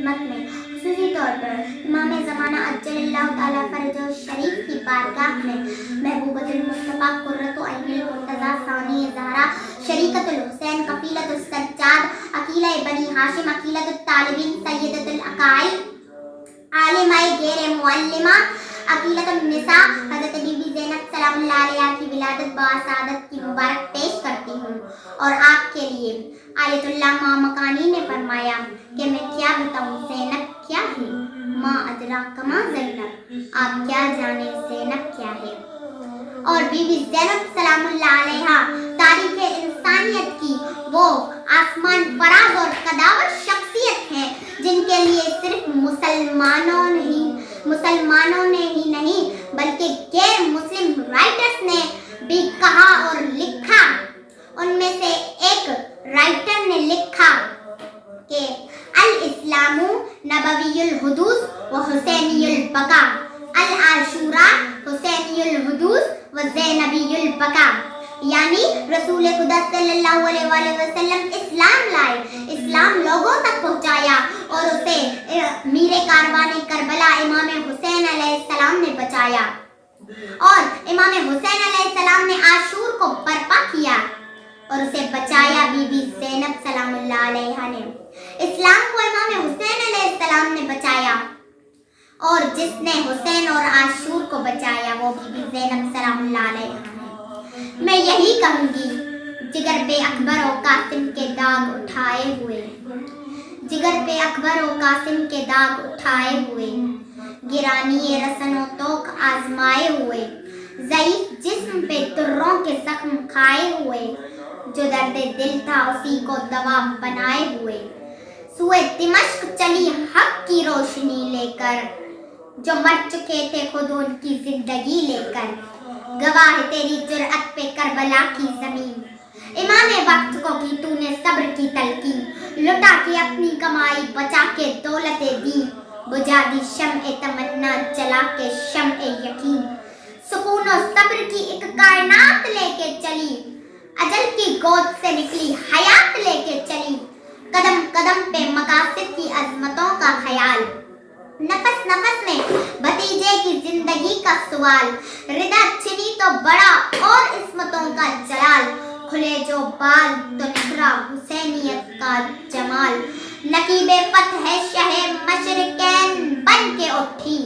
खिदमत में खसूसी तौर पर इमाम ज़माना अज्जलल्लाहु ताला फरजहु शरीफ की बारगाह में महबूबतुल मुस्तफ़ा कुर्रतु ऐनिल मुर्तज़ा सानी ज़हरा शरीकतुल हुसैन कफ़ीलतुस सज्जाद अकीला बनी हाशिम अकीलतुत तालिबीन सय्यदतुल अकाइल आलिमाए गेरे मुअल्लिमा अकीलतुन निसा हज़रत बीबी ज़ैनब सलामुल्लाह अलैहा की विलादत बासादत की मुबारक पेश करती हूँ। और आपके लिए आयतुल्लाह माँ मकानी ने फरमाया कि मैं क्या बताऊँ ज़ैनब क्या है, माँ अदराक मा ज़ैनब, आप क्या जाने ज़ैनब क्या है। और बीबी ज़ैनब सलामुल्लाह अलैहा तारीख़ इंसानियत की वो आसमान फराज और कदावर शख्सियत हैं जिनके लिए सिर्फ मुसलमानों ने ही नहीं बल्कि गैर मुस्लिम राइटर्स ने भी कहा और लिखा। उनमें से एक राइटर ने लिखा कि अल इस्लामु नबवियुल हुदूस व हुसैनियुल बका, अल आशूरा हुसैनियुल हुदूस व ज़ैनबियुल बका, यानी रसूल खुदा सल्लल्लाहु अलैहि वसल्लम इस्लाम लाए, इस्लाम लोगों तक पहुंचाया और उसे मीरे कारवाने करबला इमाम हुसैन अलैहिस्सलाम ने बचाया और इमाम हुसैन अलैहिस्सलाम ने आशूर को बर्पा किया और उसे बचाया बीबी ज़ैनब सलामुल्लाह अलैहा ने। इस्लाम को इमाम हुसैन अलैहिस्सलाम ने बचाया और जिसने हुसैन और आशूर को बचाया वो बीबी ज़ैनब सलामुल्लाह अलैहा है। मैं यही कहूँगी, जिगर पे अकबर और कासिम के दाग उठाए हुए, जिगर पे अकबर और कासिम के दाग उठाए हुए, गिरानी रसनों तोक आजमाए हुए, ज़ईफ जिस्म पे तुर्रों के जख्म खाए हुए, जो दर्द दिल था उसी को दवा बनाए हुए, सुए दिमश्क चली हक की रोशनी लेकर, जो मर चुके थे खुद उनकी जिंदगी लेकर, गवाह तेरी जुर्अत पे करबला की जमीन, इमाम वक्त को की तूने सब्र की तलकीन, लुटा के अपनी कमाई बचा के दौलते दी, बुझा दी शम्ए तमन्ना जला के शम्ए यकीन, सुकून और सब्र की एक कायनात लेके चली, अजल की गोद से निकली हयात लेके चली, कदम कदम पे मकासद की अजमतों का ख्याल, नफस नफस में भतीजे की जिंदगी का सवाल, रिदा छिनी तो बड़ा और इस्मतों का जलाल, खुले जो बाल तो निखरा हुसैनियत का जमाल, नकीबे फतह शहे मशरिकैन बन के उठी।